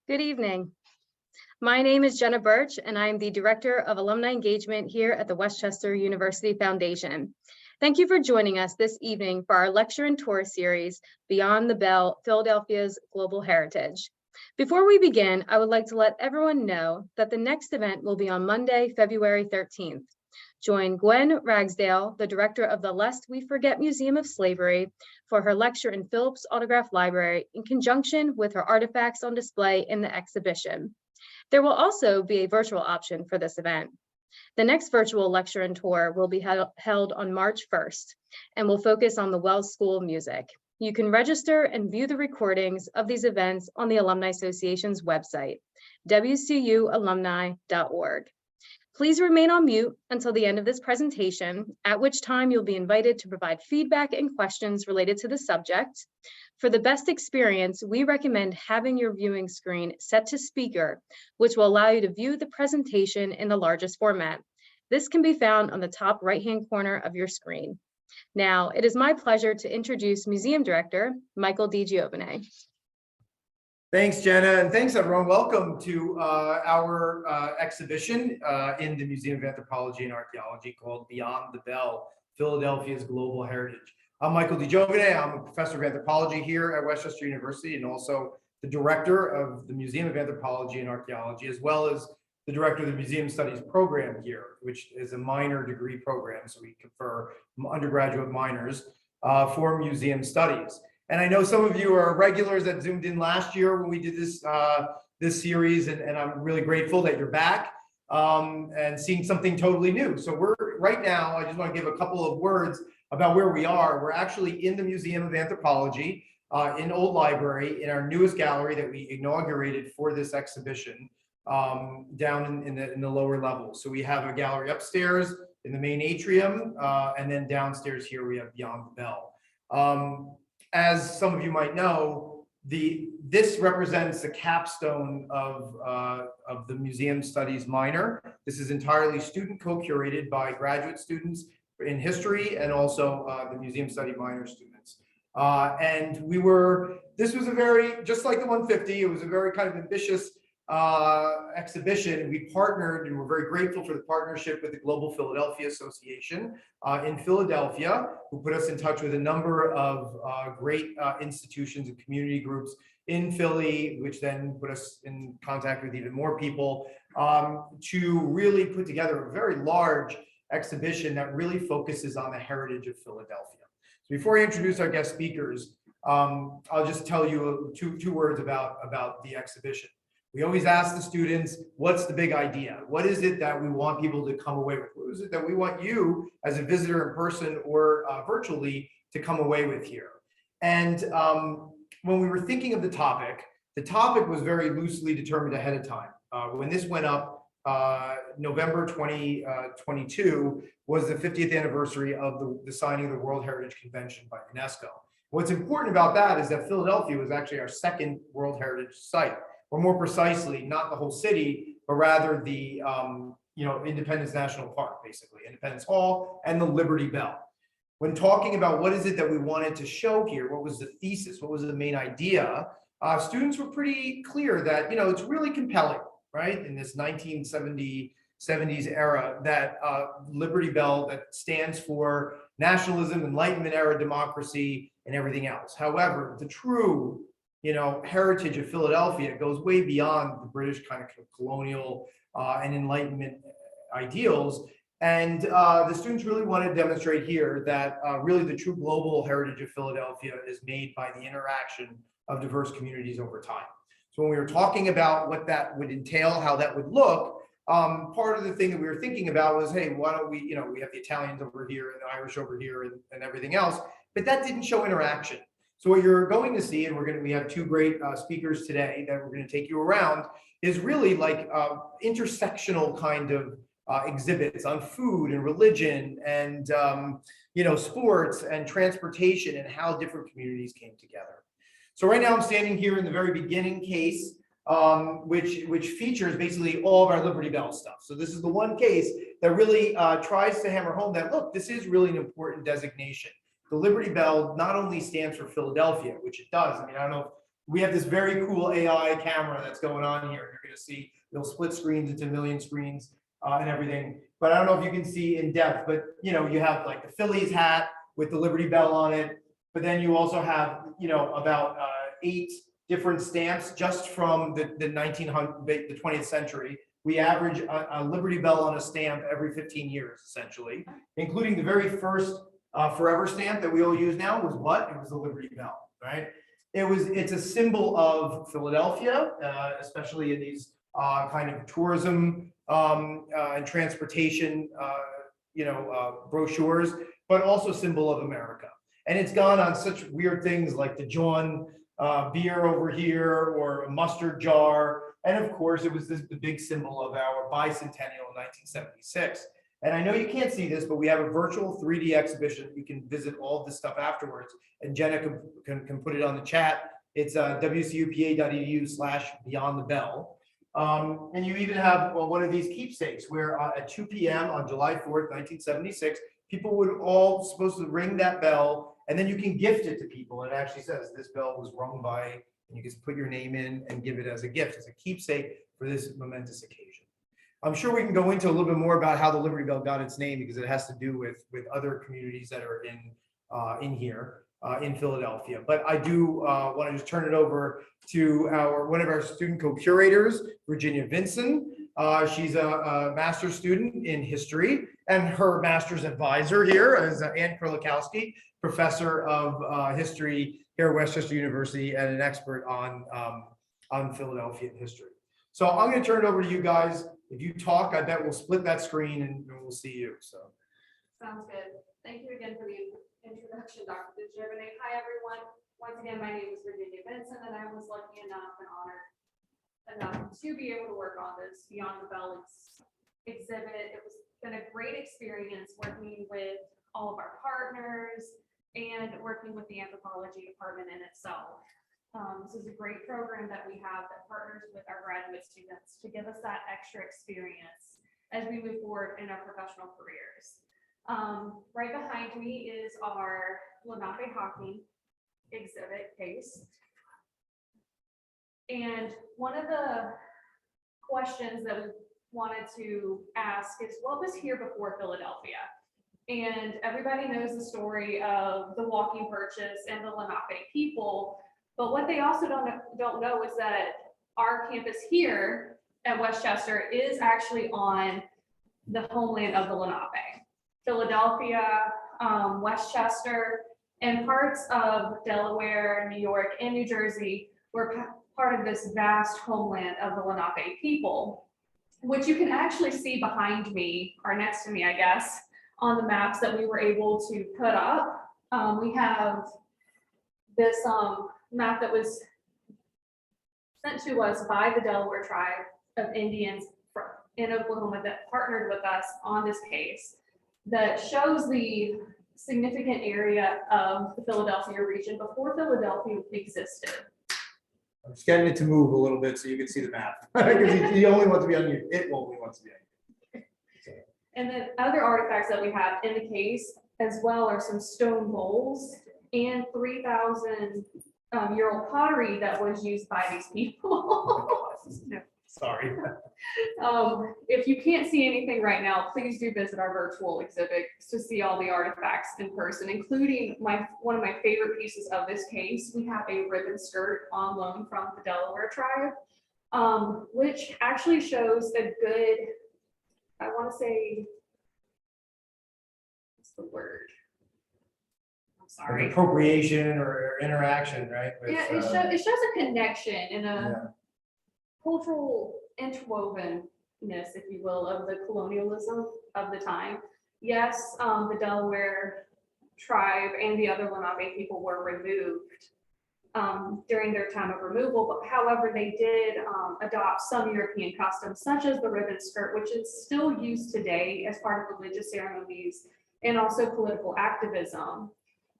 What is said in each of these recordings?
Good evening. My name is Jenna Birch, and I am the Director of Alumni Engagement here at the Westchester University Foundation. Thank you for joining us this evening for our lecture and tour series, Beyond the Bell, Philadelphia's Global Heritage. Before we begin, I would like to let everyone know that the next event will be on Monday, February 13th. Join Gwen Ragsdale, the director of the Lest We Forget Museum of Slavery, for her lecture in Phillips Autograph Library in conjunction with her artifacts on display in the exhibition. There will also be a virtual option for this event. The next virtual lecture and tour will be held on March 1st and will focus on the Wells School of Music. You can register and view the recordings of these events on the Alumni Association's website, wcualumni.org. Please remain on mute until the end of this presentation, at which time you'll be invited to provide feedback and questions related to the subject. For the best experience, we recommend having your viewing screen set to speaker, which will allow you to view the presentation in the largest format. This can be found on the top right-hand corner of your screen. Now, it is my pleasure to introduce Museum Director, Michael D. Giovine. Thanks, Jenna, and thanks, everyone. Welcome to our exhibition in the Museum of Anthropology and Archaeology called Beyond the Bell, Philadelphia's Global Heritage. I'm Michael D. Giovine. I'm a professor of anthropology here at Westchester University and also the director of the Museum of Anthropology and Archaeology, as well as the director of the Museum Studies program here, which is a minor degree program. So we confer undergraduate minors for museum studies. And I know some of you are regulars that zoomed in last year when we did this this series, and I'm really grateful that you're back and seeing something totally new. So we're right now, I just want to give a couple of words about where we are. We're actually in the Museum of Anthropology in Old Library in our newest gallery that we inaugurated for this exhibition down in the lower levels. So we have a gallery upstairs in the main atrium, and then downstairs here we have Beyond the Bell. As some of you might know, this represents the capstone of the Museum Studies minor. This is entirely student co-curated by graduate students in history and also the Museum Study minor students. And this was a very, just like the 150, it was a very kind of ambitious exhibition. We partnered, and we're very grateful for the partnership with the Global Philadelphia Association in Philadelphia, who put us in touch with a number of great institutions and community groups in Philly, which then put us in contact with even more people to really put together a very large exhibition that really focuses on the heritage of Philadelphia. So before I introduce our guest speakers, I'll just tell you two words about the exhibition. We always ask the students, what's the big idea? What is it that we want people to come away with? What is it that we want you as a visitor in person or virtually to come away with here? And when we were thinking of the topic was very loosely determined ahead of time. When this went up, November 2022 was the 50th anniversary of the signing of the World Heritage Convention by UNESCO. What's important about that is that Philadelphia was actually our second World Heritage site. Or more precisely, not the whole city, but rather the Independence National Park, basically, Independence Hall and the Liberty Bell. When talking about what is it that we wanted to show here, what was the thesis, what was the main idea, students were pretty clear that it's really compelling, right, in this 1970s era, that Liberty Bell that stands for nationalism, Enlightenment era democracy, and everything else. However, the true heritage of Philadelphia goes way beyond the British kind of colonial and Enlightenment ideals. And the students really want to demonstrate here that really the true global heritage of Philadelphia is made by the interaction of diverse communities over time. So when we were talking about what that would entail, how that would look, part of the thing that we were thinking about was, hey, why don't we, we have the Italians over here and the Irish over here and everything else, but that didn't show interaction. So what you're going to see, and we have two great speakers today that we're going to take you around, is really like intersectional kind of exhibits on food and religion and sports and transportation and how different communities came together. So right now I'm standing here in the very beginning case, which features basically all of our Liberty Bell stuff. So this is the one case that really tries to hammer home that, look, this is really an important designation. The Liberty Bell not only stands for Philadelphia, which it does. I mean, I don't know we have this very cool AI camera that's going on here. You're going to see it'll split screens into a million screens and everything. But I don't know if you can see in depth, but you know, you have like the Phillies hat with the Liberty Bell on it. But then you also have, you know, about 8 different stamps just from the 20th century. We average a Liberty Bell on a stamp every 15 years, essentially, including the very first forever stamp that we all use now was what? It was the Liberty Bell, right? It's a symbol of Philadelphia, especially in these kind of tourism and transportation, brochures, but also symbol of America. And it's gone on such weird things like the John beer over here or a mustard jar. And of course, it was the big symbol of our bicentennial in 1976. And I know you can't see this, but we have a virtual 3D exhibition. You can visit all of this stuff afterwards. And Jenna can put it on the chat. It's wcupa.edu/beyondthebell. And you even have one of these keepsakes where at 2 p.m. on July 4th, 1976, people would all supposed to ring that bell, and then you can gift it to people. It actually says this bell was rung by, and you can put your name in and give it as a gift, as a keepsake for this momentous occasion. I'm sure we can go into a little bit more about how the Liberty Bell got its name, because it has to do with other communities that are in here in Philadelphia. But I do want to just turn it over to one of our student co-curators, Virginia Vintson. She's a master's student in history, and her master's advisor here is Ann Krulikowski, professor of history here at Westchester University and an expert on Philadelphia history. So I'm going to turn it over to you guys. If you talk, I bet we'll split that screen and we'll see you. So sounds good. Thank you again for the introduction, Dr. Giovine. Hi, everyone. Once again, my name is Virginia Vintson, and I was lucky enough and honored enough to be able to work on this Beyond the Bell exhibit. It was been a great experience working with all of our partners and working with the Anthropology department in itself. This is a great program that we have that partners with our graduate students to give us that extra experience as we move forward in our professional careers. Right behind me is our Lenape hockey exhibit case. And one of the questions that we wanted to ask is, what was here before Philadelphia? And everybody knows the story of the walking purchase and the Lenape people. But what they also don't know is that our campus here at Westchester is actually on the homeland of the Lenape. Philadelphia, Westchester, and parts of Delaware, New York, and New Jersey were part of this vast homeland of the Lenape people, which you can actually see behind me, or next to me, I guess, on the maps that we were able to put up. We have this map that was sent to us by the Delaware tribe of Indians in Oklahoma that partnered with us on this case, that shows the significant area of the Philadelphia region before Philadelphia existed. I'm just getting it to move a little bit so you can see the map, because you only want to be on you. It only wants to be on you. So. And then other artifacts that we have in the case as well are some stone bowls and 3,000 year old pottery that was used by these people. No. Sorry. If you can't see anything right now, please do visit our virtual exhibit to see all the artifacts in person, including one of my favorite pieces of this case. We have a ribbon skirt on loan from the Delaware tribe, which actually shows a good, I want to say, what's the word? Sorry. Like appropriation or interaction, right? With, yeah, it shows a connection and a cultural interwovenness, if you will, of the colonialism of the time. Yes, the Delaware tribe and the other Lenape people were removed during their time of removal, but however, they did adopt some European customs, such as the ribbon skirt, which is still used today as part of religious ceremonies and also political activism.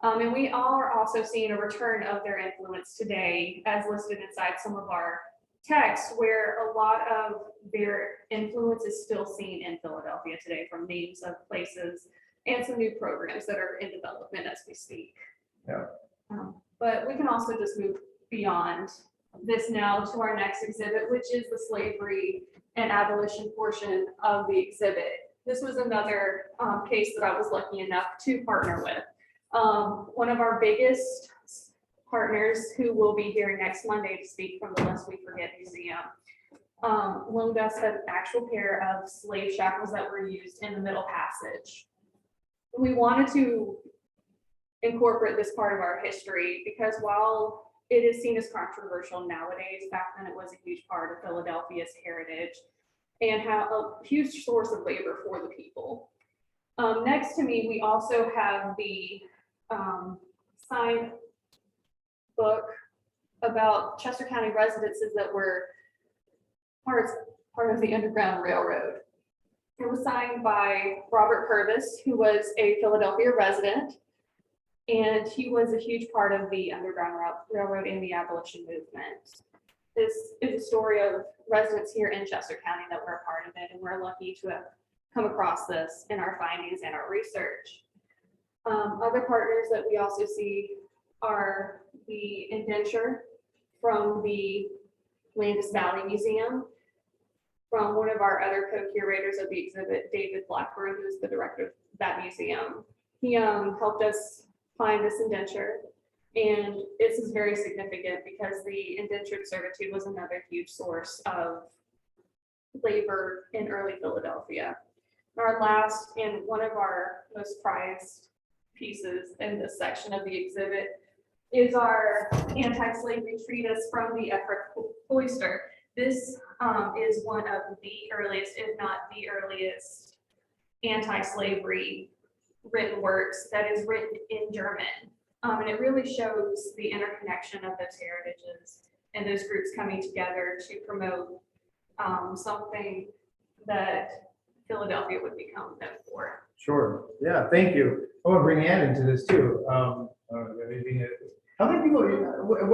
And we are also seeing a return of their influence today, as listed inside some of our texts, where a lot of their influence is still seen in Philadelphia today, from names of places and some new programs that are in development as we speak. Yeah. But we can also just move beyond this now to our next exhibit, which is the slavery and abolition portion of the exhibit. This was another case that I was lucky enough to partner with. One of our biggest partners, who will be here next Monday to speak from the Lest We Forget Museum, loaned us an actual pair of slave shackles that were used in the Middle Passage. We wanted to incorporate this part of our history because while it is seen as controversial nowadays, back then it was a huge part of Philadelphia's heritage and a huge source of labor for the people. Next to me, we also have the signed book about Chester County residences that were part of the Underground Railroad. It was signed by Robert Purvis, who was a Philadelphia resident, and he was a huge part of the Underground Railroad in the abolition movement. This is a story of residents here in Chester County that were a part of it, and we're lucky to have come across this in our findings and our research. Other partners that we also see are the indenture from the Landis Valley Museum, from one of our other co-curators of the exhibit, David Blackburn, who's the director of that museum. He helped us find this indenture, and this is very significant because the indentured servitude was another huge source of labor in early Philadelphia. Our last and one of our most prized pieces in this section of the exhibit is our anti-slavery treatise from the Ephraim Cloister. This is one of the earliest, if not the earliest, anti-slavery written works that is written in German. And it really shows the interconnection of those heritages and those groups coming together to promote something that Philadelphia would become known for. Sure. Yeah, thank you. I want to bring Ann into this too. How many people,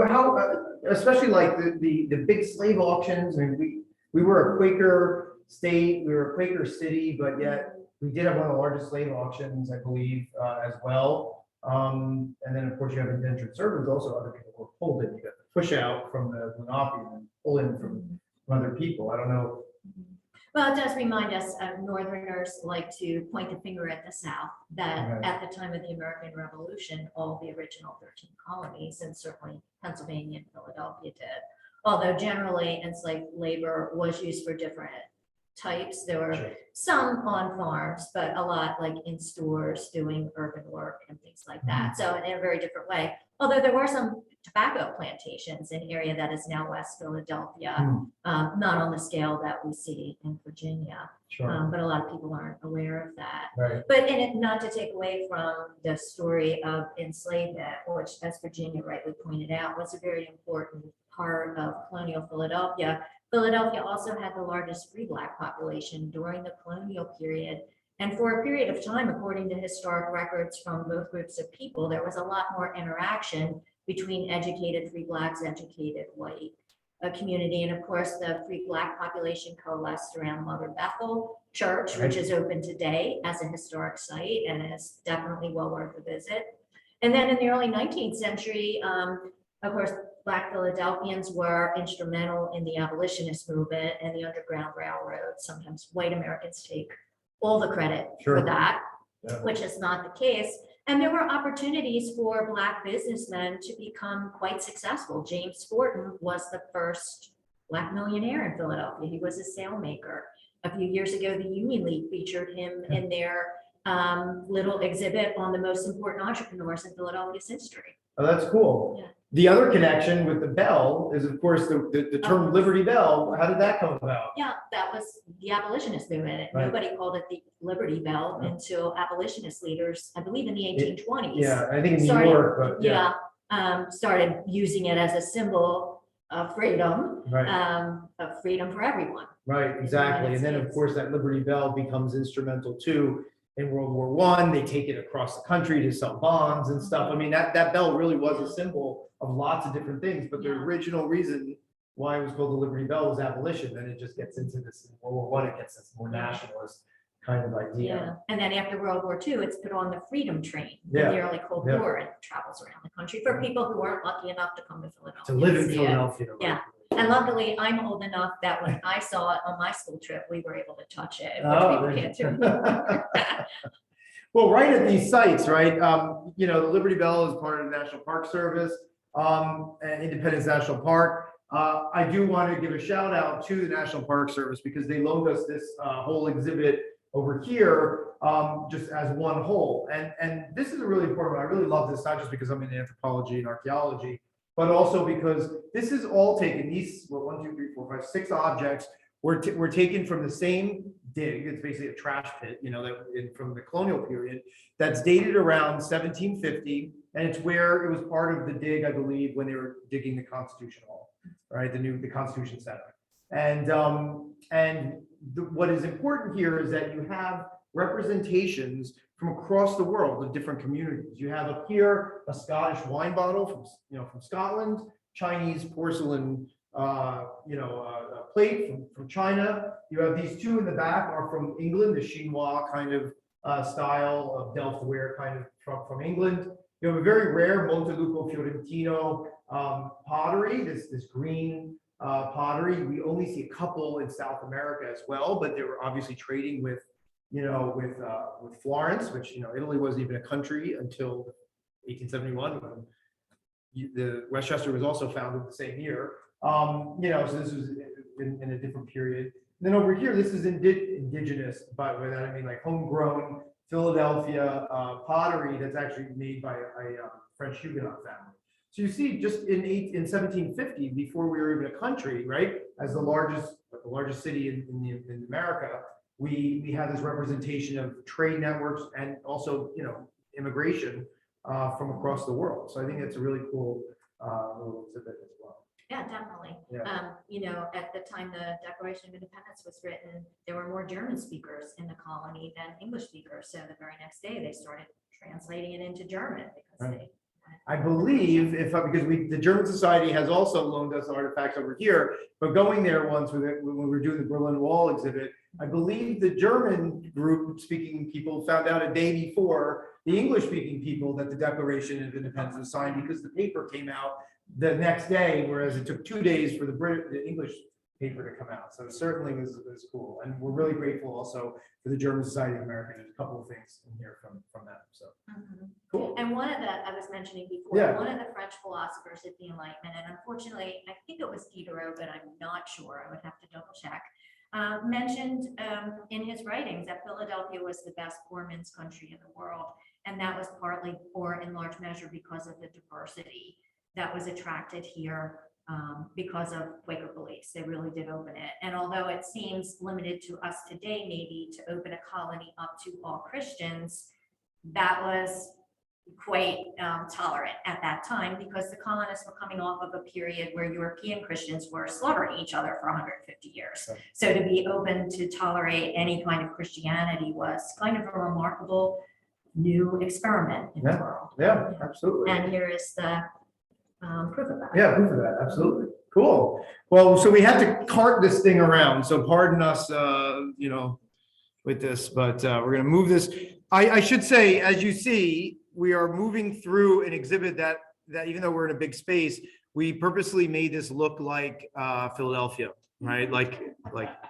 how, especially like the big slave auctions, I mean, we were a Quaker state, we were a Quaker city, but yet we did have one of the largest slave auctions, I believe, as well. And then of course you have indentured servants, also other people were pulled in. You got the push out from the monopoly and pull in from other people. I don't know. Well, it does remind us, Northerners like to point the finger at the South, that Right. at the time of the American Revolution, all the original 13 colonies, and certainly Pennsylvania and Philadelphia did. Although generally enslaved labor was used for different types. There were Sure. some on farms, but a lot like in stores doing urban work and things like that. So in a very different way. Although there were some tobacco plantations in area that is now West Philadelphia, not on the scale that we see in Virginia, Sure. but a lot of people aren't aware of that. Right. But in it, not to take away from the story of enslavement, which, as Virginia rightly pointed out, was a very important part of colonial Philadelphia. Philadelphia also had the largest free Black population during the colonial period. And for a period of time, according to historic records from both groups of people, there was a lot more interaction between educated free Blacks, educated white community. And of course, the free Black population coalesced around Mother Bethel Church, which is open today as a historic site and is definitely well worth a visit. And then in the early 19th century, of course, Black Philadelphians were instrumental in the abolitionist movement and the Underground Railroad. Sometimes white Americans take all the credit Sure. for that, Yeah. which is not the case. And there were opportunities for Black businessmen to become quite successful. James Fortin was the first Black millionaire in Philadelphia. He was a sailmaker. A few years ago, the Union League featured him in their little exhibit on the most important entrepreneurs in Philadelphia's history. Oh, that's cool. Yeah. The other connection with the bell is, of course, the term Liberty Bell. How did that come about? Yeah, that was the abolitionist movement. Right. Nobody called it the Liberty Bell until abolitionist leaders, I believe in the 1820s. Yeah, I think in New Started- York, but yeah. Started using it as a symbol of freedom, Right, of freedom for everyone. right, exactly. And then, of course, that Liberty Bell becomes instrumental too in World War I. They take it across the country to sell bonds and stuff. I mean, that bell really was a symbol of lots of different things, but the Yeah. original reason why it was called the Liberty Bell was abolition. Then it just gets into this in World War I, it gets this more nationalist kind of Yeah, idea. and then after World War II, it's put on the Freedom Train in Yeah, the early Cold yeah. War and travels around the country for people who aren't lucky enough to come to Philadelphia. To live in see it. Philadelphia. Yeah. And luckily, I'm old enough that when I saw it on my school trip, we were able to touch it, which Oh, people can't do. Well, right at these sites, right, you know, the Liberty Bell is part of the National Park Service, and Independence National Park. I do want to give a shout out to the National Park Service because they loaned us this whole exhibit over here, just as one whole. And this is a really important one. I really love this, not just because I'm in anthropology and archaeology, but also because this is all taken, these, well, 1, 2, 3, 4, 5, 6 objects were taken from the same dig. It's basically a trash pit, you know, from the colonial period that's dated around 1750. And it's where it was part of the dig, I believe, when they were digging the Constitution Hall, right? The Constitution Center. And what is important here is that you have representations from across the world of different communities. You have up here a Scottish wine bottle from Scotland, Chinese porcelain plate from China. You have these two in the back are from England, the chinois kind of style of Delftware kind of from England. You have a very rare Montelupo Fiorentino pottery, this green pottery. We only see a couple in South America as well, but they were obviously trading with Florence, which, you know, Italy wasn't even a country until 1871 when the Westchester was also founded the same year. So this was in a different period. And then over here, this is indigenous, but by that I mean like homegrown Philadelphia pottery that's actually made by a French Huguenot family. So you see, just in 1750, before we were even a country, right, as the largest city in America, we had this representation of trade networks and also, you know, immigration from across the world. So I think it's a really cool little exhibit as well. Yeah, definitely. Yeah. At the time the Declaration of Independence was written, there were more German speakers in the colony than English speakers. So the very next day, they started translating it into German because Right. they. I believe because the German Society has also loaned us artifacts over here, but going there once when we were doing the Berlin Wall exhibit, I believe the German group speaking people found out a day before the English speaking people that the Declaration of Independence was signed because the paper came out the next day, whereas it took 2 days for the English paper to come out. So it certainly was cool. And we're really grateful also for the German Society of America. There's a couple of things in here from them. So cool. And one of the, I was mentioning before, Yeah. one of the French philosophers at the Enlightenment, and unfortunately, I think it was Diderot, but I'm not sure, I would have to double check, mentioned in his writings that Philadelphia was the best poor men's country in the world. And that was partly, or in large measure, because of the diversity that was attracted here because of Quaker beliefs. They really did open it. And although it seems limited to us today, maybe to open a colony up to all Christians, that was quite tolerant at that time because the colonists were coming off of a period where European Christians were slaughtering each other for 150 years. Right. So to be open to tolerate any kind of Christianity was kind of a remarkable new experiment in the world. Yeah, absolutely. And here is the proof of that. Yeah, proof of that. Absolutely. Cool. Well, so we had to cart this thing around. So pardon us, with this, but we're going to move this. I should say, as you see, we are moving through an exhibit that even though we're in a big space, we purposely made this look like Philadelphia, right? Like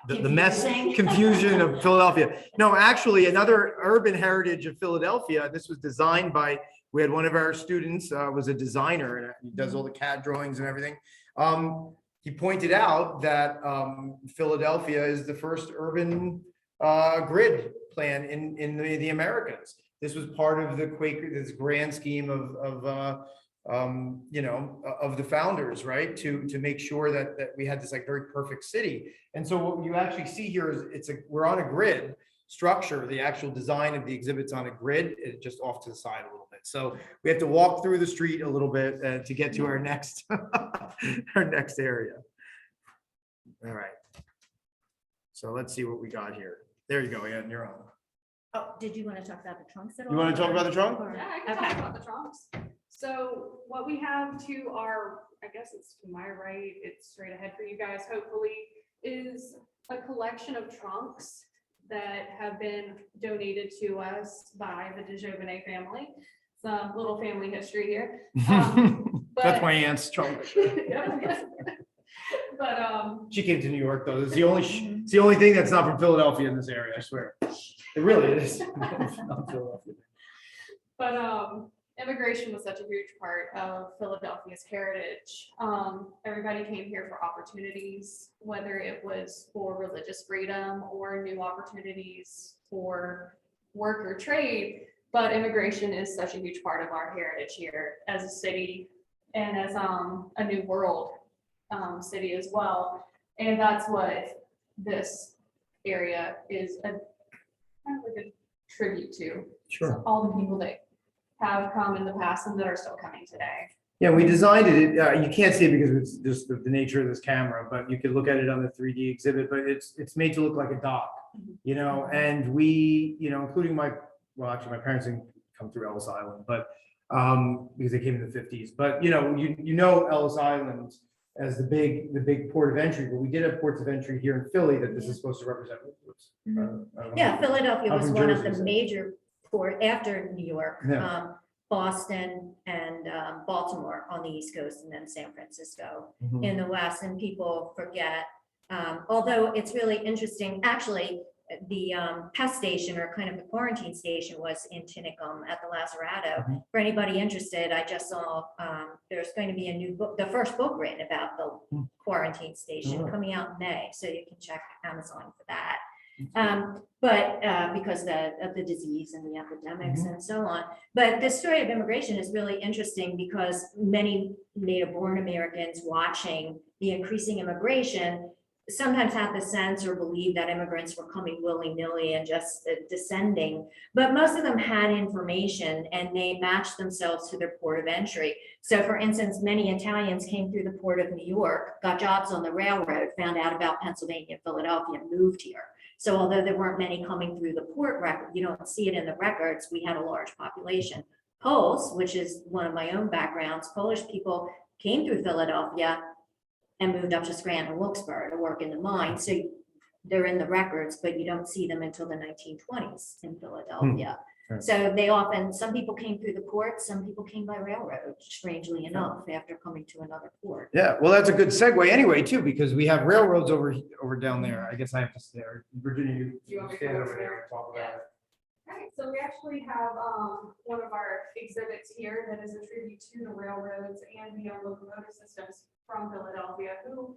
the mess, confusion of Philadelphia. No, actually, another urban heritage of Philadelphia. This was designed by. We had one of our students was a designer and he does all the CAD drawings and everything. He pointed out that Philadelphia is the first urban grid plan in the Americas. This was part of the Quaker, this grand scheme of the founders, right? To make sure that we had this like very perfect city. And so what you actually see here is we're on a grid structure. The actual design of the exhibit's on a grid, just off to the side a little bit. So we have to walk through the street a little bit to get to our next area. All right. So let's see what we got here. There you go. Yeah, you're on. Oh, did you want to talk about the trunks at all? You want to talk about the trunk? Or- Yeah, I can Okay. talk about the trunks. So what we have to our, I guess it's to my right, it's straight ahead for you guys, hopefully, is a collection of trunks that have been donated to us by the Giovine family. Some little family history here. That's But- my aunt's chocolate. But, She came to New York though. It's the only, it's the only thing that's not from Philadelphia in this area, I swear. It really is. Not Philadelphia. But immigration was such a huge part of Philadelphia's heritage. Everybody came here for opportunities, whether it was for religious freedom or new opportunities for work or trade. But immigration is such a huge part of our heritage here as a city and as a new world city as well. And that's what this area is a kind of like a tribute to. Sure. All the people that have come in the past and that are still coming today. Yeah, we designed it, you can't see it because it's just the nature of this camera, but you could look at it on the 3D exhibit, but it's made to look like a dock, you know, and we, you know, including well, actually, my parents didn't come through Ellis Island, but, because they came in the 50s, but, you know Ellis Island as the big port of entry, but we did have ports of entry here in Philly that this is supposed to represent. Oops. I don't know. Yeah, Philadelphia Up was in one of Jersey, the so. major port after New York. Yeah. Boston and Baltimore on the East Coast, and then San Francisco Mhm. in the West. And people forget, although it's really interesting, actually, the pest station or kind of the quarantine station was in Tinicum at the Lazaretto. Mhm. For anybody interested, I just saw there's going to be a new book, the first book written about the Hmm. quarantine station Oh. coming out in May, so you can check Amazon for that. But because of the disease and the epidemics Mhm. and so on. But the story of immigration is really interesting because many native-born Americans watching the increasing immigration sometimes have the sense or believe that immigrants were coming willy-nilly and just descending. But most of them had information and they matched themselves to their port of entry. So for instance, many Italians came through the port of New York, got jobs on the railroad, found out about Pennsylvania, Philadelphia, and moved here. So although there weren't many coming through the port record, you don't see it in the records, we had a large population. Poles, which is one of my own backgrounds, Polish people came through Philadelphia and moved up to Scranton, Wilkes-Barre to work in the mine. So they're in the records, but you don't see them until the 1920s in Philadelphia. Sure. So they often, some people came through the port, some people came by railroad, strangely enough, after coming to another port. Yeah, well, that's a good segue anyway, too, because we have railroads over down there. I guess I have to stay there. Virginia, You want me to stand come over over there there? and talk about it. All right, so we actually have one of our exhibits here that is a tribute to the railroads and the locomotive systems from Philadelphia, who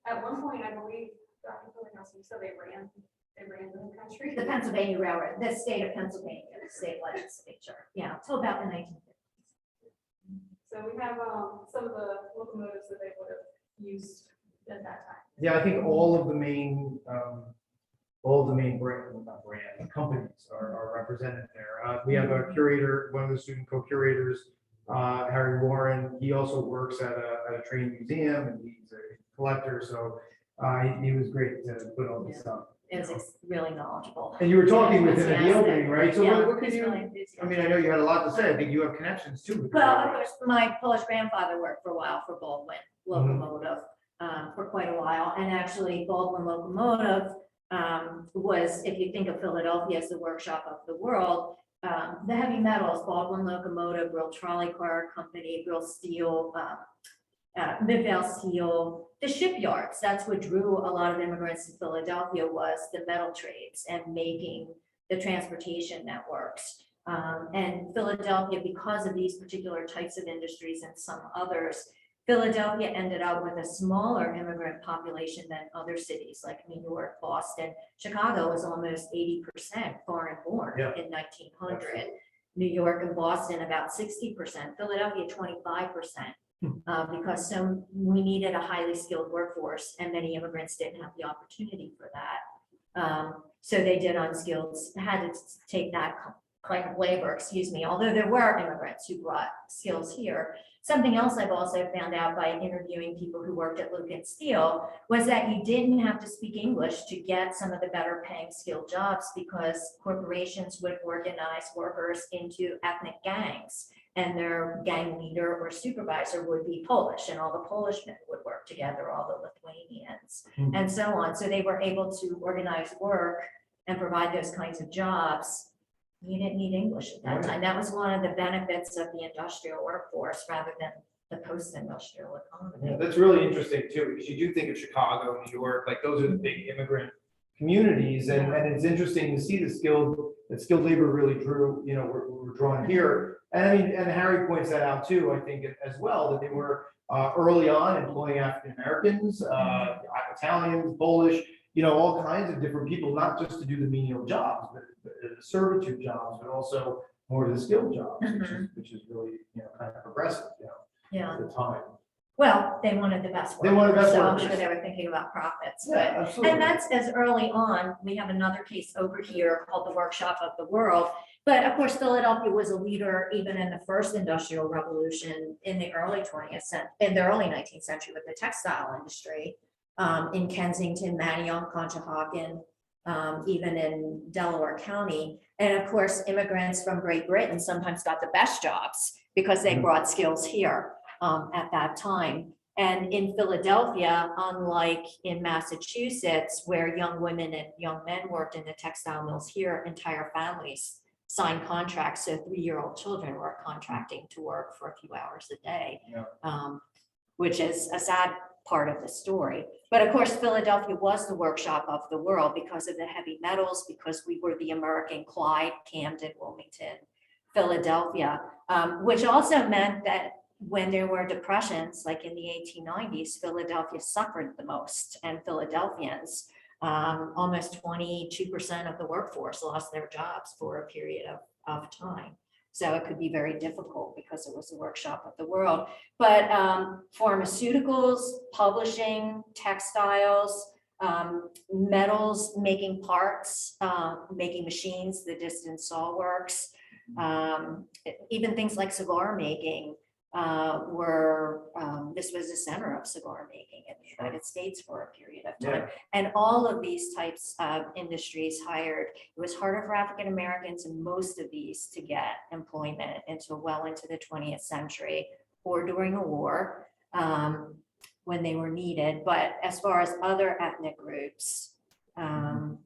at one point, I believe, Dr. Krulikowski, so they ran the country. The Pennsylvania Railroad, the state of Pennsylvania, the state legislature, yeah, till about the 1950s. So we have some of the locomotives that they would have used at that time. Yeah, I think all of the main companies are represented there. We have a curator, one of the student co-curators, Harry Warren. He also works at a train museum and he's a collector. So he was great to put all this up. It's really knowledgeable. And you were talking with him at the Enthusiastic. opening, right? So Yeah, what could he's you, really I enthusiastic. mean, I know you had a lot to say. I think you have connections too. with the Well, of railroad. course, my Polish grandfather worked for a while for Baldwin Locomotive for quite a while. And actually Baldwin Locomotive was, if you think of Philadelphia as the workshop of the world, the heavy metals, Baldwin Locomotive, Brill Trolley Car Company, Brill Steel, Midvale Steel, the shipyards, that's what drew a lot of immigrants to Philadelphia was the metal trades and making the transportation networks. And Philadelphia, because of these particular types of industries and some others, Philadelphia ended up with a smaller immigrant population than other cities like New York, Boston. Chicago was almost 80% foreign born Yeah. in 1900. New York and Boston about 60%, Philadelphia 25%. Because we needed a highly skilled workforce and many immigrants didn't have the opportunity for that. So they did unskilled, had to take that kind of labor, although there were immigrants who brought skills here. Something else I've also found out by interviewing people who worked at Luke and Steel was that you didn't have to speak English to get some of the better paying skilled jobs because corporations would organize workers into ethnic gangs. And their gang leader or supervisor would be Polish, and all the Polish men would work together, all the Lithuanians, and so on. So they were able to organize work and provide those kinds of jobs, you didn't need English at that time. That was one of the benefits of the industrial workforce rather than the post-industrial economy. Yeah, that's really interesting too, because you do think of Chicago, New York, like those are the big immigrant communities, and it's interesting to see that skilled labor really drew, we're drawn here. And I mean, and Harry points that out too, I think as well, that they were early on employing African Americans, Italians, Polish, all kinds of different people, not just to do the menial jobs, but the servitude jobs, but also more of the skilled jobs, which is really, kind of progressive, Yeah. at the time. Well, they wanted the best They wanted the workers, best so I'm workers. sure they were thinking about profits. Yeah, But absolutely. and that's as early on. We have another case over here called the Workshop of the World. But of course, Philadelphia was a leader even in the first industrial revolution in the early 20th century, in the early 19th century with the textile industry in Kensington, Manayunk, Conshohocken, even in Delaware County. And of course, immigrants from Great Britain sometimes got the best jobs because they brought skills here at that time. And in Philadelphia, unlike in Massachusetts, where young women and young men worked in the textile mills here, entire families signed contracts. So 3-year-old children were contracting to work for a few hours a day, which is a sad part of the story. But of course, Philadelphia was the workshop of the world because of the heavy metals, because we were the American Clyde, Camden, Wilmington, Philadelphia, which also meant that when there were depressions, like in the 1890s, Philadelphia suffered the most, and Philadelphians, almost 22% of the workforce lost their jobs for a period of time. So it could be very difficult because it was the workshop of the world. But pharmaceuticals, publishing, textiles, metals, making parts, making machines, the Distance Saw Works, even things like cigar making this was the center of cigar making in the United States for a period of time. And all of these types of industries hired, it was harder for African Americans in most of these to get employment until well into the 20th century or during the war when they were needed. But as far as other ethnic groups,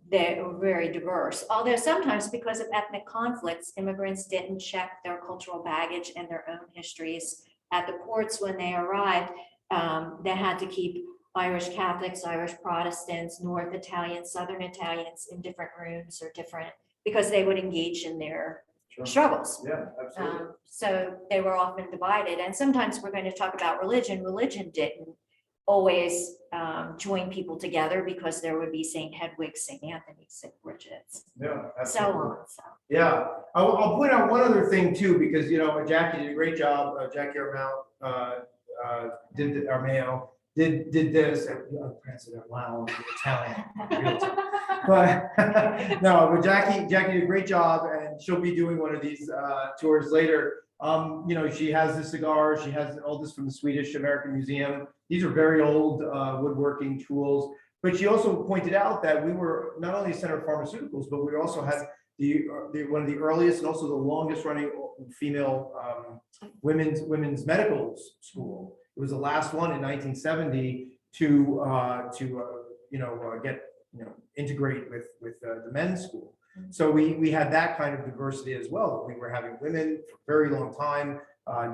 they were very diverse. Although sometimes because of ethnic conflicts, immigrants didn't check their cultural baggage and their own histories at the ports when they arrived. They had to keep Irish Catholics, Irish Protestants, North Italians, Southern Italians in different rooms or different, because they would engage in their struggles. Yeah, absolutely. So they were often divided. And sometimes we're going to talk about religion. Religion didn't always join people together because there would be St. Hedwig, St. Anthony, St. Bridget's, Yeah, so absolutely. on. So. Yeah, I'll point out one other thing too, because Jackie did a great job. Jackie Armao Armao did this. I'm pronouncing it loud, Italian. But no, but Jackie did a great job, and she'll be doing one of these tours later. She has the cigar. She has all this from the Swedish American Museum. These are very old woodworking tools. But she also pointed out that we were not only a center of pharmaceuticals, but we also had one of the earliest and also the longest running female women's medical school. It was the last one in 1970 to integrate with the men's school. So we had that kind of diversity as well. We were having women for a very long time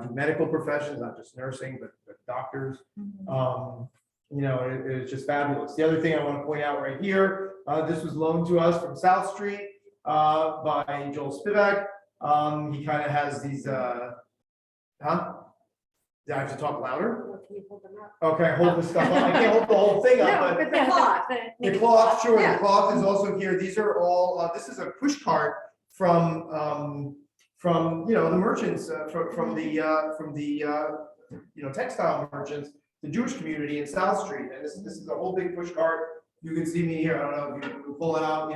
do medical professions, not just nursing, but doctors. It was just fabulous. The other thing I want to point out right here, this was loaned to us from South Street by Joel Spivak. He kind of has these, Do I have to talk louder? Okay, hold the stuff up. I can't hold the whole thing up, but the cloth. the cloth, sure, Yeah. the cloth is also here. These are all, this is a push cart from the merchants, from the textile merchants, the Jewish community in South Street. And this is a whole big push cart. You can see me here. I don't know if you can pull it out,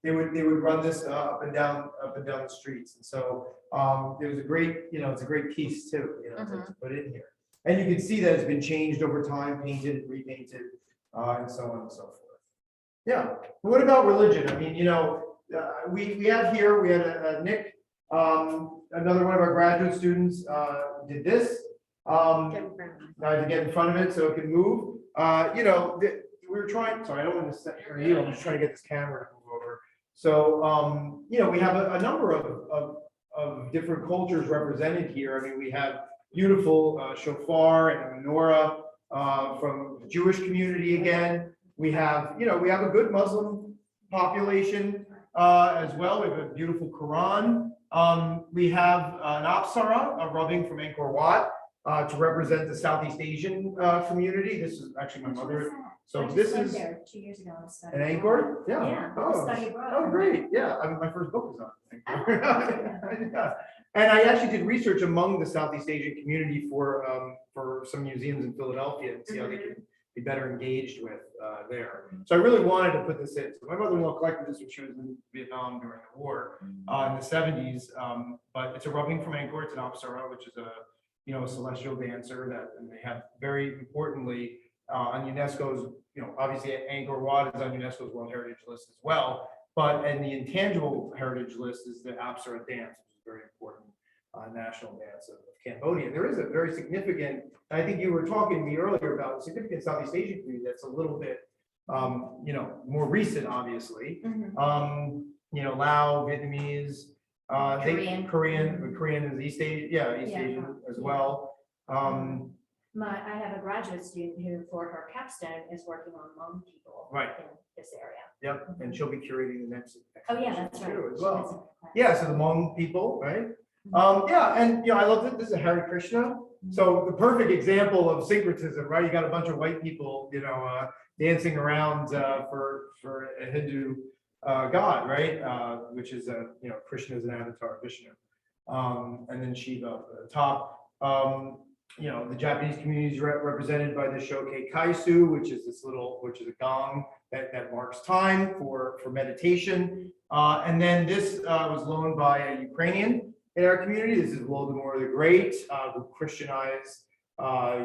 they would run this up and down the streets. And so it was a great, it's a great piece too, to put in here. And you can see that it's been changed over time, painted, repainted, and so on and so forth. Yeah. But what about religion? I mean, we had Nick, another one of our graduate students, did this. Now I have to get in front of it so it can move. We were trying. Sorry, I don't want to set for you. I'm just trying to get this camera to move over So, we have a number of different cultures represented here. I mean, we have beautiful shofar and a menorah from the Jewish community again. We have a good Muslim population as well. We have a beautiful Quran. We have an apsara, a rubbing from Angkor Wat to represent the Southeast Asian community. This is actually my mother. So this is there 2 years ago. And studied an abroad. Angkor? Yeah, Oh, study abroad. oh, great. Yeah, my first book was on Angkor. Yeah. And I actually did research among the Southeast Asian community for some museums in Philadelphia and see how they could be better engaged with there. So I really wanted to put this in. So my mother-in-law collected this when she was in Vietnam during the war in the 70s. But it's a rubbing from Angkor. It's an apsara, which is a celestial dancer that, and they have very importantly on UNESCO's, obviously Angkor Wat is on UNESCO's World Heritage List as well. But in the intangible heritage list is the apsara dance, which is a very important national dance of Cambodia. There is a very significant, I think you were talking to me earlier about significant Southeast Asian community that's a little bit, more recent, obviously. Lao, Vietnamese, Korean is East Asia, East Asian as well. I have a graduate student who, for her capstone, is working on Hmong people Right. in this area. Yep, and she'll be curating the next. Oh, yeah, that's right. too, as She well. has a- Yeah, so the Hmong people, right? I love that this is a Hare Krishna. So the perfect example of syncretism, right? You got a bunch of white people, dancing around for a Hindu god, right? Which is Krishna is an avatar, Vishnu, and then Shiva up at the top. The Japanese community is represented by the Shokei Kaisu, which is a gong that marks time for meditation. And then this was loaned by a Ukrainian in our community. This is Volodymyr the Great, who Christianized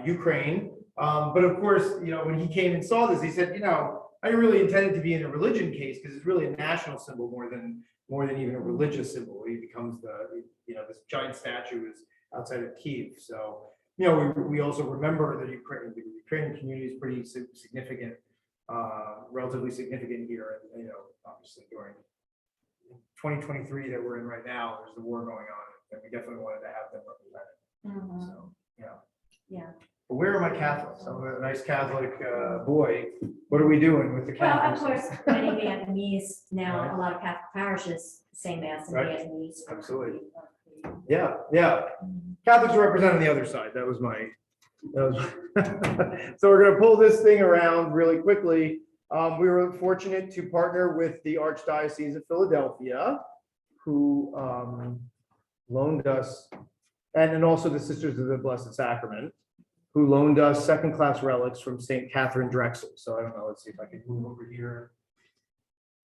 Ukraine. But of course, when he came and saw this, he said, I didn't really intend it to be in a religion case because it's really a national symbol more than even a religious symbol. He becomes this giant statue is outside of Kyiv. So, we also remember the Ukrainian community is pretty significant, relatively significant here. And, obviously during 2023 that we're in right now, there's the war going on, and we definitely wanted to have them represented. So, Yeah. But where are my Catholics? I'm a nice Catholic boy. What are we doing with the Well, of Catholics? course, many Vietnamese now, a lot of Catholic parishes say mass in Right. Vietnamese. Absolutely. Yeah. Catholics are represented on the other side. That was so we're going to pull this thing around really quickly. We were fortunate to partner with the Archdiocese of Philadelphia, who loaned us, and then also the Sisters of the Blessed Sacrament, who loaned us second-class relics from St. Catherine Drexel. So I don't know, let's see if I can move over here.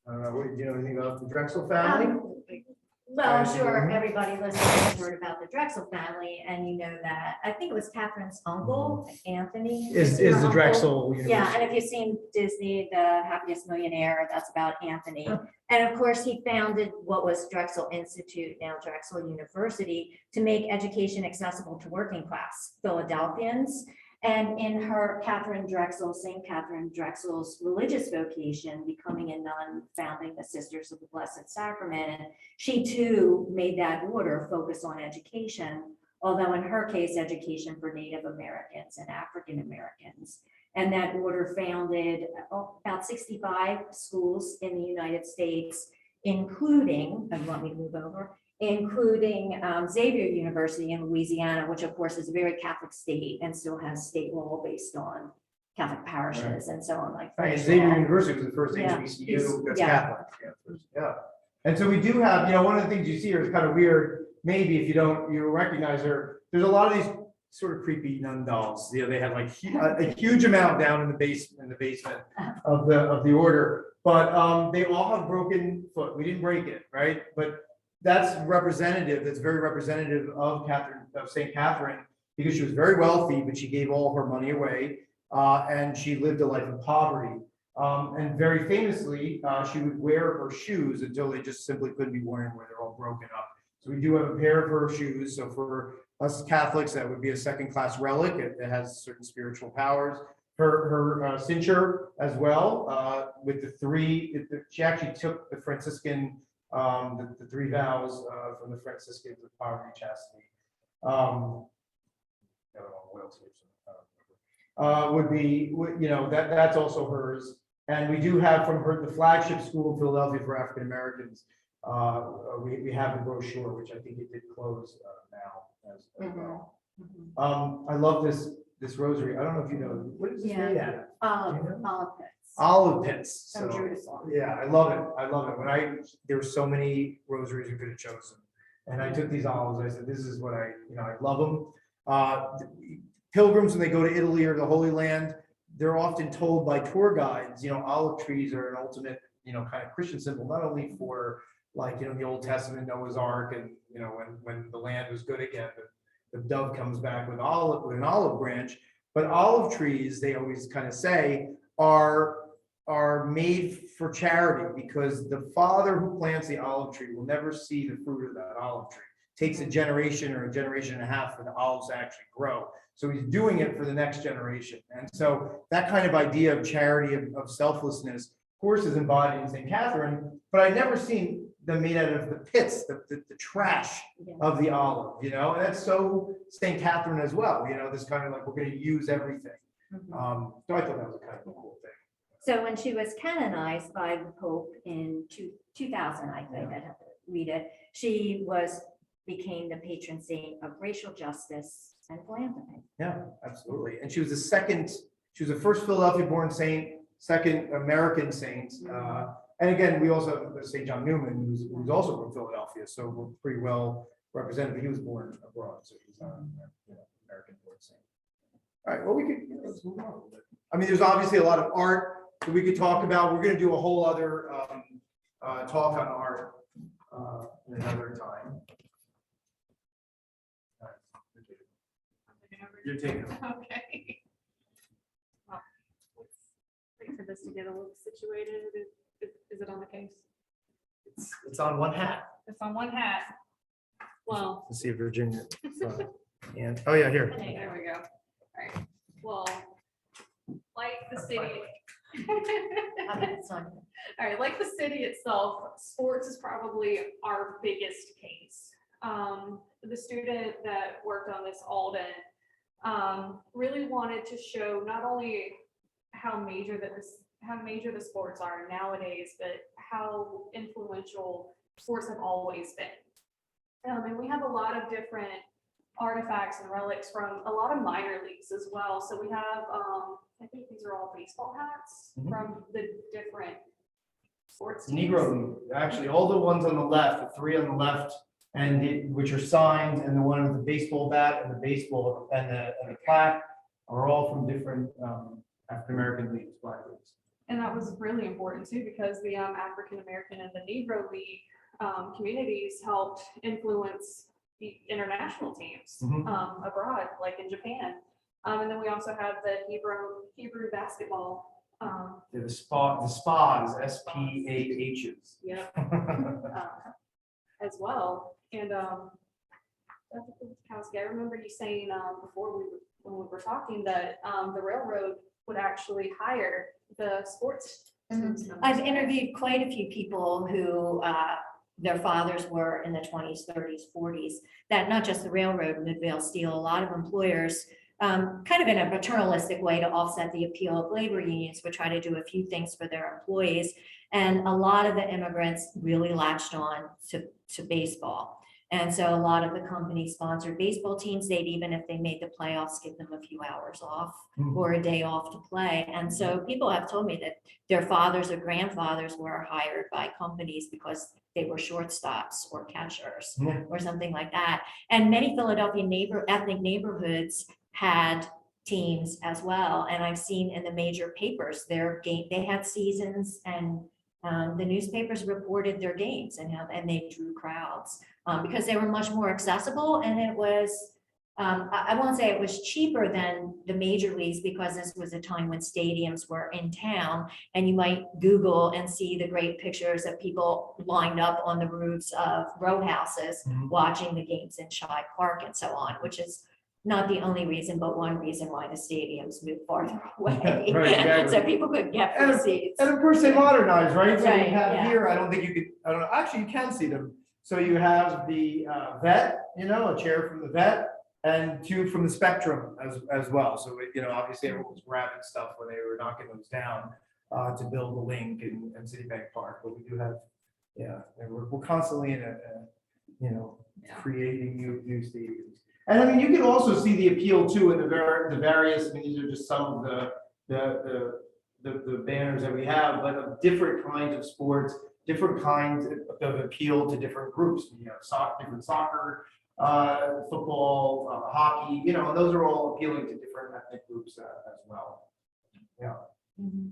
I don't know, do you know anything about the Drexel family? Well, I'm sure everybody listening has heard about the Drexel family, and you know that, I think it was Catherine's uncle, Anthony. Is her the uncle. Drexel Yeah, University. and if you've seen Disney, The Happiest Millionaire, that's about Anthony. And of course, he founded what was Drexel Institute, now Drexel University, to make education accessible to working class Philadelphians. And in her St. Catherine Drexel's religious vocation, becoming a nun, founding the Sisters of the Blessed Sacrament, she too made that order focus on education, although in her case, education for Native Americans and African Americans. And that order founded about 65 schools in the United States, including, and let me move over, including Xavier University in Louisiana, which of course is a very Catholic state and still has state law based on Catholic parishes and so on like that. Xavier University was the first Yeah. HBCU that's Yeah. Catholic. Yeah. And so we do have, one of the things you see here is kind of weird, maybe if you don't recognize her, there's a lot of these sort of creepy nun dolls. They have like a huge amount down in the basement of the order, but they all have broken foot. We didn't break it, right? But that's representative. That's very representative of St. Catherine, because she was very wealthy, but she gave all her money away, and she lived a life of poverty. And very famously, she would wear her shoes until they just simply couldn't be worn anymore. They're all broken up. So we do have a pair of her shoes. So for us Catholics, that would be a second-class relic. It has certain spiritual powers. her cincture as well, with the three, she actually took the Franciscan, the three vows from the Franciscans of poverty, chastity. I don't know, loyalty or something, would be, you know, that's also hers. And we do have from her, the flagship school in Philadelphia for African Americans. We have the brochure, which I think it did close now as well. I love this rosary. I don't know if you know, what is this made out of? Olive pits. Olive pits. From So, Jerusalem. yeah, I love it. I love it. There were so many rosaries you could have chosen. And I took these olives. I said, this is what I love them. Pilgrims, when they go to Italy or the Holy Land, they're often told by tour guides, olive trees are an ultimate, kind of Christian symbol, not only for like, the Old Testament, Noah's Ark, and, when the land was good again, the dove comes back with an olive branch. But olive trees, they always kind of say, are made for charity, because the father who plants the olive tree will never see the fruit of that olive tree. It takes a generation or a generation and a half for the olives to actually grow. So he's doing it for the next generation. And so that kind of idea of charity, of selflessness, of course, is embodied in St. Catherine, but I've never seen them made out of the pits, the trash of the olive, and that's so St. Catherine as well, this kind of like, we're going to use everything. So I thought that was a kind of a cool thing. So when she was canonized by the Pope in 2000, I think, I'd have to read it, she became the patron saint of racial justice and philanthropy. Yeah, absolutely. And she was the first Philadelphia-born saint, second American saint. And again, we also have St. John Newman, who's also from Philadelphia, so we're pretty well represented, but he was born abroad, so he's not an American-born saint. All right, well, we could, let's move on a little bit. I mean, there's obviously a lot of art that we could talk about. We're going to do a whole other talk on art in another time. You're taking it. Okay. Well, let's wait for this to get a little situated. Is it on the case? It's on one hat. It's on one hat. Well, Let's see if Virginia. And oh yeah, here. there we go. All right. Well, like the city. It's on. All right, like the city itself, sports is probably our biggest case. The student that worked on this, Alden, really wanted to show not only how major the sports are nowadays, but how influential sports have always been. And we have a lot of different artifacts and relics from a lot of minor leagues as well. So we have, I think these are all baseball hats from the different sports teams. Negro League. Actually, all the ones on the left, the three on the left, which are signed, and the one with the baseball bat and the baseball and the plaque are all from different African American leagues, black leagues. And that was really important too, because the African American and the Negro League communities helped influence the international teams abroad, like in Japan. And then we also have the Hebrew basketball. The spas, SPAHs. Yeah. As well. And Dr. Krulikowski, I remember you saying before when we were talking that the railroad would actually hire the sports. I've interviewed quite a few people who their fathers were in the 20s, 30s, 40s, that not just the railroad, Midvale Steel, a lot of employers, kind of in a paternalistic way to offset the appeal of labor unions, would try to do a few things for their employees. And a lot of the immigrants really latched on to baseball. And so a lot of the companies sponsored baseball teams. They'd, even if they made the playoffs, give them a few hours off or a day off to play. And so people have told me that their fathers or grandfathers were hired by companies because they were shortstops or catchers or something like that. And many Philadelphia ethnic neighborhoods had teams as well. And I've seen in the major papers, they had seasons, and the newspapers reported their games and they drew crowds because they were much more accessible. And it was, I won't say it was cheaper than the major leagues, because this was a time when stadiums were in town, and you might Google and see the great pictures of people lined up on the roofs of row houses watching the games in Shibe Park and so on, which is not the only reason, but one reason why the stadiums moved farther away. Right, exactly. So people could get And free seats. And of course, they modernize, right? So you Right, have yeah. here, I don't think you could, I don't know, actually, you can see them. So you have the vet, a chair from the vet, and two from the Spectrum as well. So, obviously everyone was grabbing stuff when they were knocking those down to build the link and Citibank Park. But we do have, and we're constantly in creating new stadiums. And I mean, you can also see the appeal too in the various, I mean, these are just some of the banners that we have, but of different kinds of sports, different kinds of appeal to different groups. Different soccer, football, hockey, those are all appealing to different ethnic groups as well. Yeah. Mhm.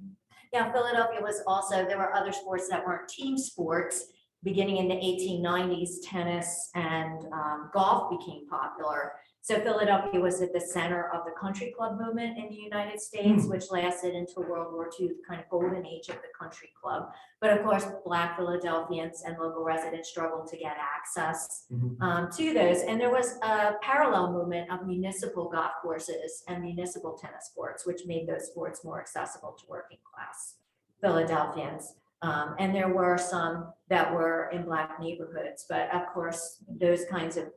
Yeah, Philadelphia was also, there were other sports that weren't team sports. Beginning in the 1890s, tennis and golf became popular. So Philadelphia was at the center of the country club movement in the United States, which lasted until World War II, the kind of golden age of the country club. But of course, Black Philadelphians and local residents struggled to get access to those. And there was a parallel movement of municipal golf courses and municipal tennis courts, which made those sports more accessible to working class Philadelphians. And there were some that were in Black neighborhoods, but of course, those kinds of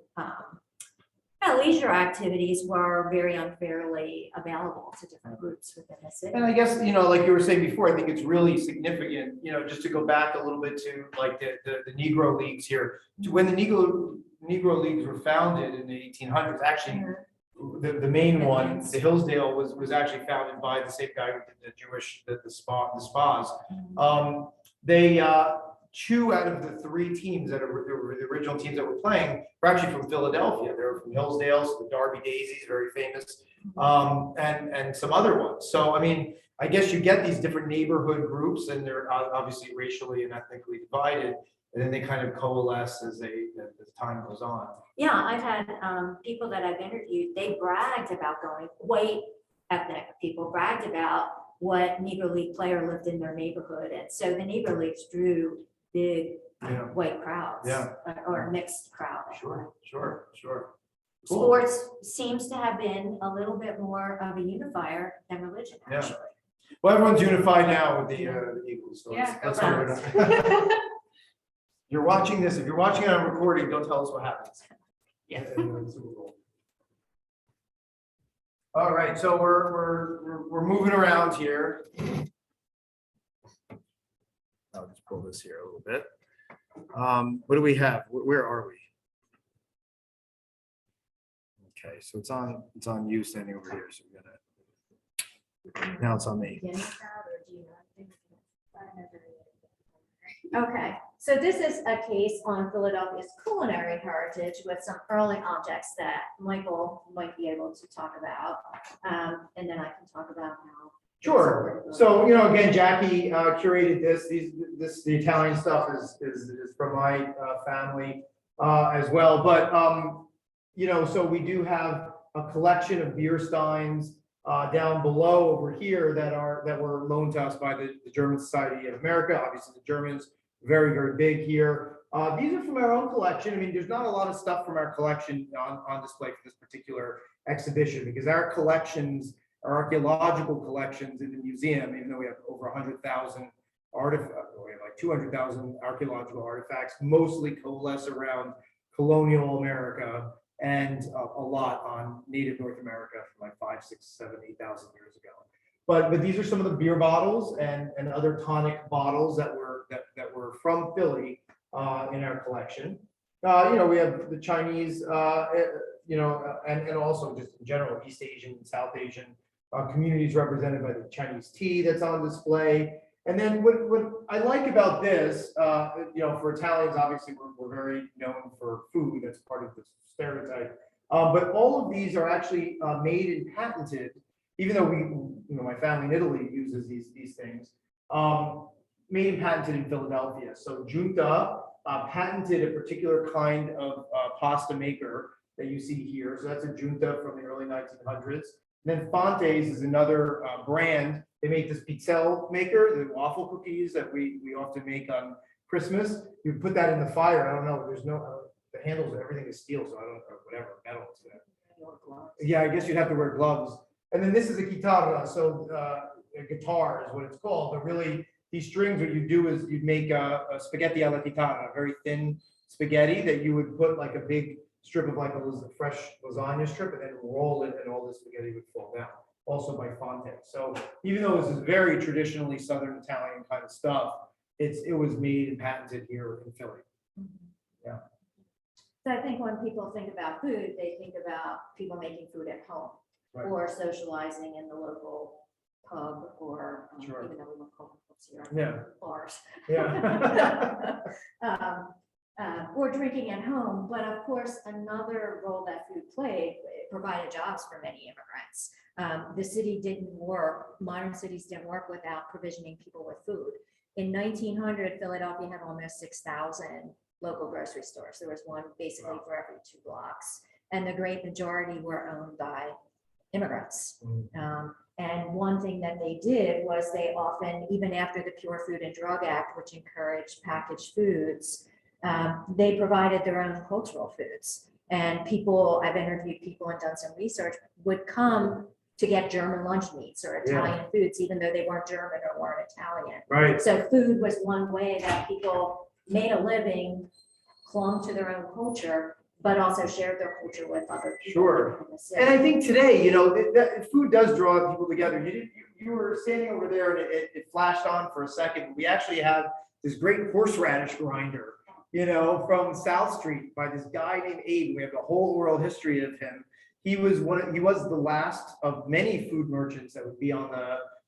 leisure activities were very unfairly available to different groups within the city. And I guess, like you were saying before, I think it's really significant, just to go back a little bit to like the Negro Leagues here. When the Negro Leagues were founded in the 1800s, actually, the main one, the Hillsdale, was actually founded by the same guy who did the spas. They two out of the three teams that are the original teams that were playing were actually from Philadelphia. They were from Hillsdale, so the Derby Daisies, very famous, and some other ones. So I mean, I guess you get these different neighborhood groups, and they're obviously racially and ethnically divided, and then they kind of coalesce as time goes on. Yeah, I've had people that I've interviewed, they bragged about going, white ethnic people bragged about what Negro League player lived in their neighborhood. And so the Negro Leagues drew big white crowds or mixed crowd. Sure. Cool. Sports seems to have been a little bit more of a unifier than religion, actually. Well, everyone's unified now with the Eagles. So Yeah, let's go hope it. You're watching this. If you're watching it on recording, don't tell us what happens. Yeah. In the Super Bowl. All right, so we're moving around here. I'll just pull this here a little bit. What do we have? Where are we? Okay, so it's on you standing over here. So we're gonna. Now it's on me. Okay, so this is a case on Philadelphia's culinary heritage with some early objects that Michael might be able to talk about. And then I can talk about how. Sure. So, again, Jackie curated this. The Italian stuff is from my family as well. But, so we do have a collection of beer steins down below over here that were loaned to us by the German Society of America. Obviously, the Germans, very, very big here. These are from our own collection. I mean, there's not a lot of stuff from our collection on display for this particular exhibition because our collections, our archaeological collections in the museum, even though we have over 100,000 artifacts, we have like 200,000 archaeological artifacts, mostly coalesce around colonial America and a lot on native North America from like 5, 6, 7, 8,000 years ago. But these are some of the beer bottles and other tonic bottles that were from Philly in our collection. We have the Chinese, and also just in general East Asian and South Asian communities represented by the Chinese tea that's on display. And then what I like about this, for Italians, obviously we're very known for food. That's part of the stereotype. But all of these are actually made and patented, even though my family in Italy uses these things, made and patented in Philadelphia. So Giunta patented a particular kind of pasta maker that you see here. So that's a Giunta from the early 1900s. And then Fonte's is another brand. They make this pizzelle maker, the waffle cookies that we often make on Christmas. You put that in the fire. I don't know. There's no the handles. Everything is steel, so I don't know. Whatever metal. your gloves. Yeah, I guess you'd have to wear gloves. And then this is a guitarra, so a guitar is what it's called. But really, these strings, what you do is you'd make a spaghetti alla chitarra, a very thin spaghetti that you would put like a big strip of like a fresh lasagna strip and then roll it, and all the spaghetti would fall down. Also by Fonte. So even though this is very traditionally Southern Italian kind of stuff, it was made and patented here in Philly. Yeah. So I think when people think about food, they think about people making food at home Right. or socializing in the local pub or, Sure. even though we don't call them pubs here, Yeah. bars. Yeah. Or drinking at home, but of course, another role that food played, it provided jobs for many immigrants. The city didn't work, modern cities didn't work without provisioning people with food. In 1900, Philadelphia had almost 6,000 local grocery stores. There was one basically for every 2 blocks, and the great majority were owned by immigrants. And one thing that they did was they often, even after the Pure Food and Drug Act, which encouraged packaged foods, they provided their own cultural foods. And people, I've interviewed people and done some research, would come to get German lunch meats or Italian foods, even though they weren't German or weren't Italian. Right. So food was one way that people made a living, clung to their own culture, but also shared their culture with other people. Sure. in the city. And I think today, you know, that food does draw people together. You were standing over there and it flashed on for a second. We actually have this great horseradish grinder, you know, from South Street by this guy named Abe. We have a whole oral history of him. He was the last of many food merchants that would be on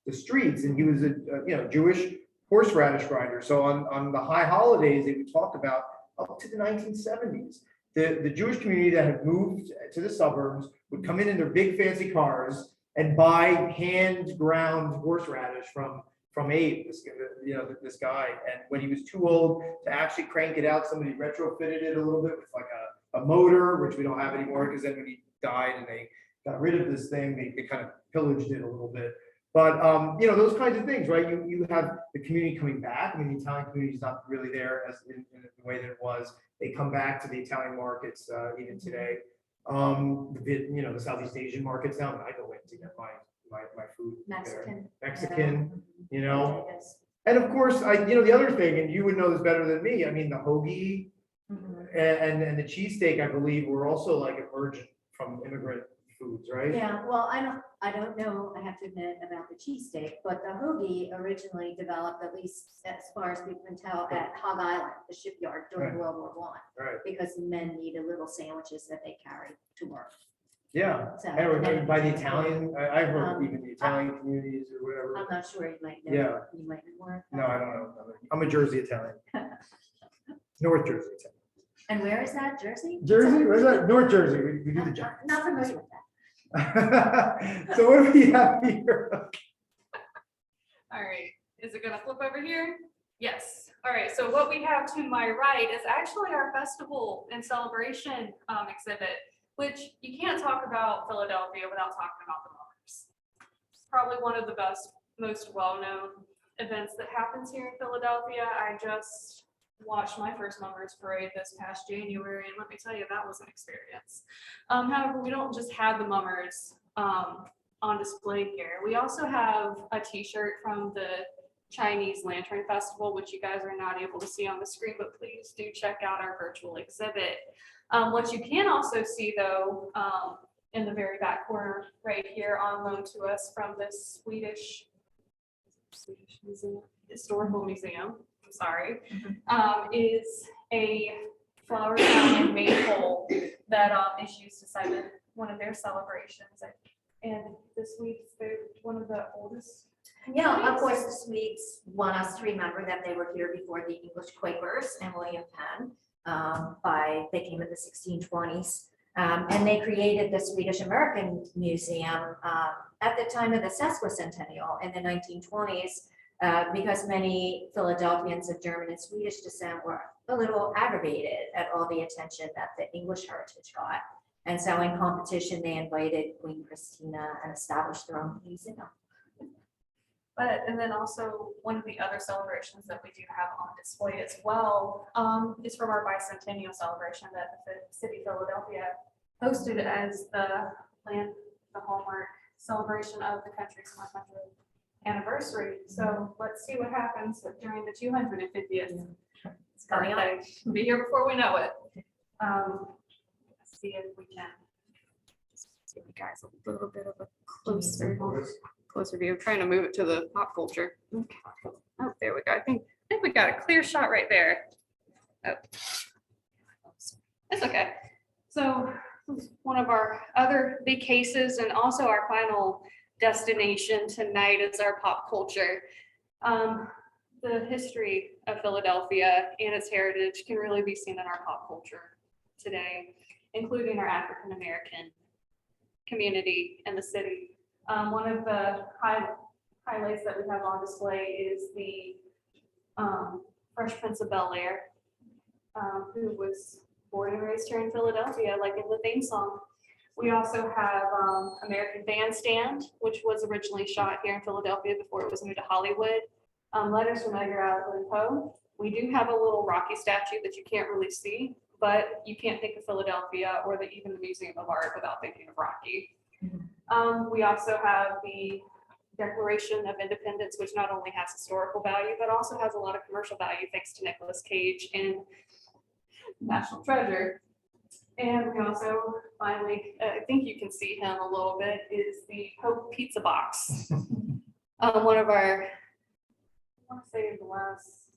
the streets, and he was a Jewish horseradish grinder. So on the high holidays, they would talk about up to the 1970s. The Jewish community that had moved to the suburbs would come in their big fancy cars and buy hand ground horseradish from Abe, this guy. And when he was too old to actually crank it out, somebody retrofitted it a little bit with like a motor, which we don't have anymore, because then when he died and they got rid of this thing, they kind of pillaged it a little bit. But those kinds of things, right? You have the community coming back. I mean, the Italian community is not really there as in the way that it was. They come back to the Italian markets even today. The Southeast Asian markets now. I go in to get my food Mexican. there. Mexican, Potatoes. and of course, the other thing, and you would know this better than me. I mean, the hoagie and the cheesesteak, I believe, were also like emergent from immigrant foods, right? Yeah, well, I don't know, I have to admit about the cheesesteak, but the hoagie originally developed, at least as far as we can tell, at Hog Island, the shipyard during World War I. Right. Because the men needed little sandwiches that they carried to work. Yeah. So, And by the Italian, I heard even the Italian communities or whatever. I'm not sure, you might know. Yeah. You might know more. No, I don't know. I'm a Jersey Italian. North Jersey Italian. And where is that, Jersey? Jersey? Where's that? North Jersey. We do the Giants. Not familiar with that. So what do we have here? All right, is it gonna flip over here? Yes. All right, so what we have to my right is actually our festival and celebration exhibit, which you can't talk about Philadelphia without talking about the mummers. It's probably one of the best, most well-known events that happens here in Philadelphia. I just watched my first mummers parade this past January, and let me tell you, that was an experience. However, we don't just have the mummers on display here. We also have a t-shirt from the Chinese Lantern Festival, which you guys are not able to see on the screen, but please do check out our virtual exhibit. What you can also see though, in the very back corner right here on loan to us from the Swedish Historical Museum, I'm sorry, is a flower crown and maypole that is used to celebrate one of their celebrations. And the Swedes, they're one of the oldest. Yeah, of course, the Swedes want us to remember that they were here before the English Quakers and William Penn. They came in the 1620s. And they created the Swedish American Museum at the time of the sesquicentennial in the 1920s, because many Philadelphians of German and Swedish descent were a little aggravated at all the attention that the English heritage got. And so in competition, they invited Queen Christina and established their own museum. And then also one of the other celebrations that we do have on display as well is from our bicentennial celebration that the city of Philadelphia hosted as the hallmark celebration of the country's 100th anniversary. So let's see what happens during the 250th. It's Coming up. birthday. It'll be here before we know it. Let's see if we can give you guys a little bit of a closer view. I'm trying to move it to the pop culture. Okay. Oh, there we go. I think we got a clear shot right there. Oh. It's okay. So one of our other big cases and also our final destination tonight is our pop culture. The history of Philadelphia and its heritage can really be seen in our pop culture today, including our African American community and the city. One of the highlights that we have on display is the Fresh Prince of Bel-Air, who was born and raised here in Philadelphia, like in the theme song. We also have American Bandstand, which was originally shot here in Philadelphia before it was moved to Hollywood. Letters from Edgar Allan Poe. We do have a little Rocky statue that you can't really see, but you can't think of Philadelphia or even the Museum of Art without thinking of Rocky. We also have the Declaration of Independence, which not only has historical value, but also has a lot of commercial value thanks to Nicolas Cage and National Treasure. And we also finally, I think you can see him a little bit, is the Pope Pizza Box. One of our, I want to say the last,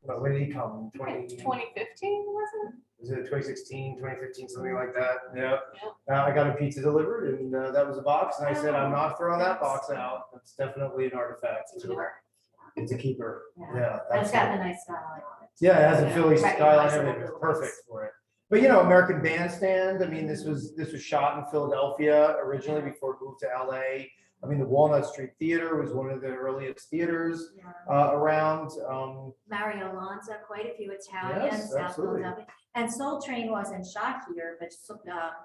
But when did he come? 2015, was it? Was it 2016, 2015, something like that? Yeah. Yeah. I got a pizza delivered and that was a box and I said, I'm not throwing that box out. It's definitely an artifact. It's a keeper. Yeah. And it's got the nice skyline on it. Yeah, it has a Philly skyline, Recognizable everything. It's buildings. perfect for it. But you know, American Bandstand, I mean, this was shot in Philadelphia originally before it moved to LA. I mean, the Walnut Street Theater was one of the earliest theaters Yeah. around. Mario Lanza, quite a few Italians, Yes, South absolutely. Philadelphia. And Soul Train wasn't shot here, but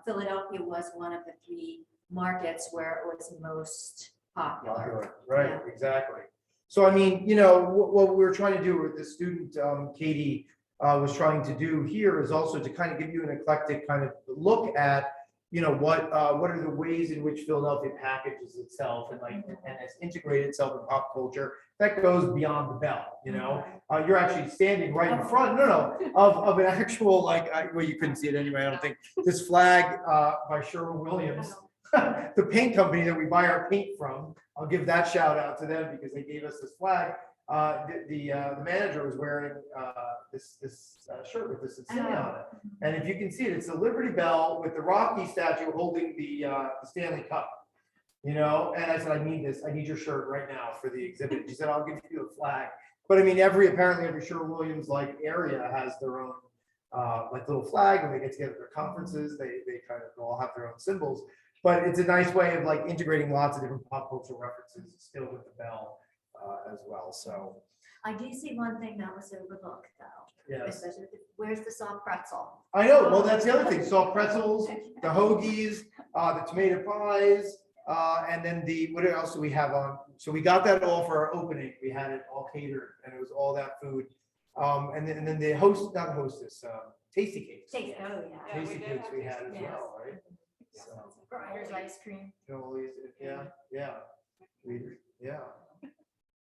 Philadelphia was one of the 3 markets where it was most popular. Right, Yeah. exactly. So, I mean, you know, what we're trying to do with the student, Katie was trying to do here is also to kind of give you an eclectic kind of look at, you know, what are the ways in which Philadelphia packages itself and has integrated itself in pop culture that goes beyond the bell, you know? You're actually standing right in front, of an actual, well, you couldn't see it anyway, I don't think, this flag by Sherwin-Williams, the paint company that we buy our paint from. I'll give that shout out to them because they gave us this flag. The manager was wearing this shirt with this insignia on it, and if you can see it, it's the Liberty Bell with the Rocky statue holding the Stanley Cup. You know, and I said, I need this. I need your shirt right now for the exhibit. She said, I'll give you a flag. But I mean, apparently every Sherwin-Williams area has their own little flag. When they get together at their conferences, they kind of all have their own symbols. But it's a nice way of integrating lots of different pop culture references still with the bell as well. So I do see one thing that was overlooked though. yes, Where's the soft pretzel? I know. Well, that's the other thing. Soft pretzels, the hoagies, the tomato pies, and then what else do we have on? So we got that all for our opening. We had it all catered, and it was all that food. And then the hostess, tasty cakes. Oh, yeah. Tasty cakes we had as Yes. well, right? So, Here's ice cream. yeah.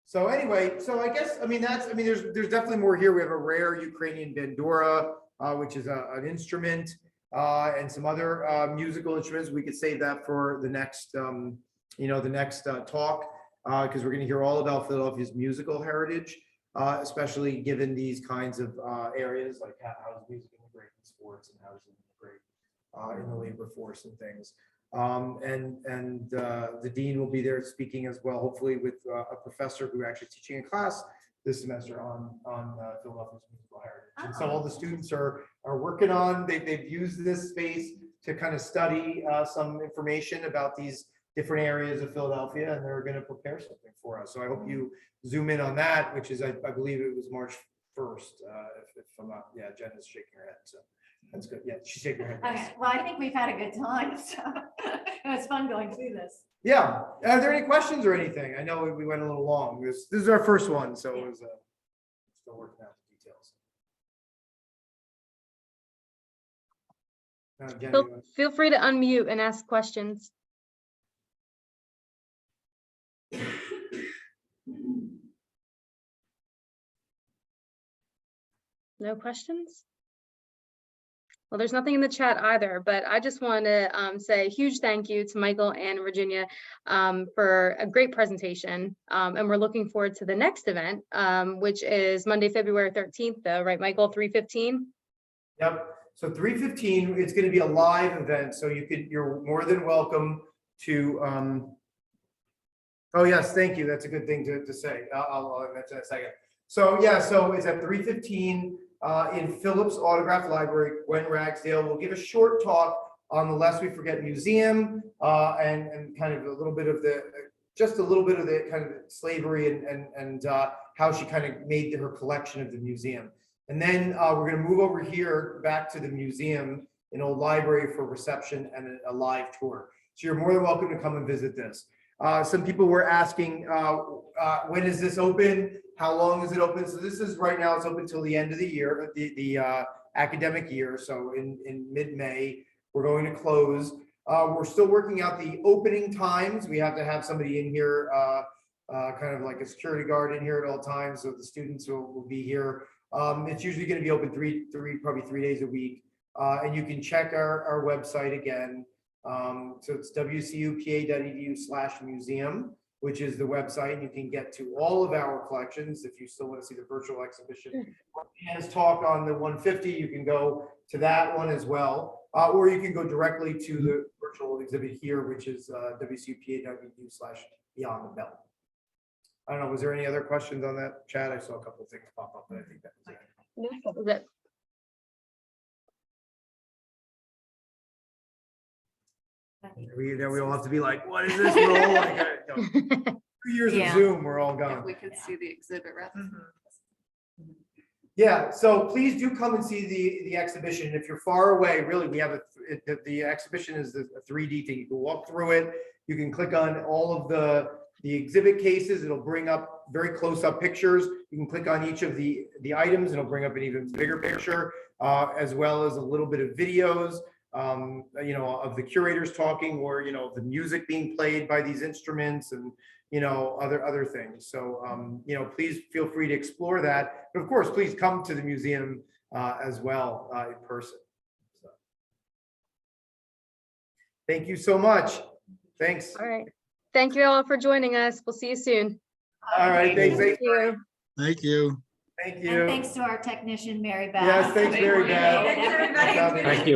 So anyway, so I guess, there's definitely more here. We have a rare Ukrainian bandura, which is an instrument, and some other musical instruments. We could save that for the next, talk, because we're going to hear all about Philadelphia's musical heritage, especially given these kinds of areas, like how is music integrated in sports and how is it integrated in the labor force and things. The dean will be there speaking as well, hopefully with a professor who actually teaching a class this semester on Philadelphia's musical heritage. And so all the students are working on, they've used this space to kind of study some information about these different areas of Philadelphia, and they're going to prepare something for us. So I hope you zoom in on that, which is, I believe it was March 1st, if I'm not, yeah, Jen is shaking her head, so. That's good. Yeah, she's shaking her head. Okay, well, I think we've had a good time, so it was fun going through this. Yeah. Are there any questions or anything? I know we went a little long. This is our first one, so it was still working out the details. Jenny, Feel free to unmute and ask questions. No questions? Well, there's nothing in the chat either, but I just want to say a huge thank you to Michael and Virginia for a great presentation. And we're looking forward to the next event, which is Monday, February 13th, though, right, Michael, 3:15? Yep. So 3:15, it's going to be a live event, so you're more than welcome to. Oh yes, thank you. That's a good thing to say. I'll mention that in a second. So yeah, so it's at 3:15 in Phillips Autograph Library, Gwen Ragsdale will give a short talk on the Lest We Forget Museum and kind of a little bit of just a little bit of the kind of slavery and how she kind of made her collection of the museum. And then we're going to move over here back to the museum in Old Library for reception and a live tour. So you're more than welcome to come and visit this. Some people were asking, when is this open? How long is it open? So this is right now, it's open till the end of the year, the academic year. So in mid-May, we're going to close. We're still working out the opening times. We have to have somebody in here, kind of like a security guard in here at all times. So the students will be here. It's usually going to be open probably 3 days a week. And you can check our website again. So it's wcupa.edu/museum, which is the website. And you can get to all of our collections. If you still want to see the virtual exhibition, Anna's talk on the 150, you can go to that one as well. Or you can go directly to the virtual exhibit here, which is wcupa.edu/beyond the bell. I don't know, was there any other questions on that chat? I saw a couple of things pop up, but I think that was it. No, that was it. We all have to be like, what is this role? Like, 2 years of Zoom, we're all gone. We could see the exhibit rather. Yeah, so please do come and see the exhibition. If you're far away, really, we have the exhibition is a 3D thing. You can walk through it. You can click on all of the exhibit cases. It'll bring up very close up pictures. You can click on each of the items. It'll bring up an even bigger picture, as well as a little bit of videos, of the curators talking, or, the music being played by these instruments and, other things. So, please feel free to explore that. But of course, please come to the museum as well in person. So, thank you so much. Thanks. All right. Thank you all for joining us. We'll see you soon. All right. Thanks. Thank you. Thank you. Thank you. And thanks to our technician, Mary Beth. Yes, thanks, Mary Beth. Thanks, everybody. Thank you.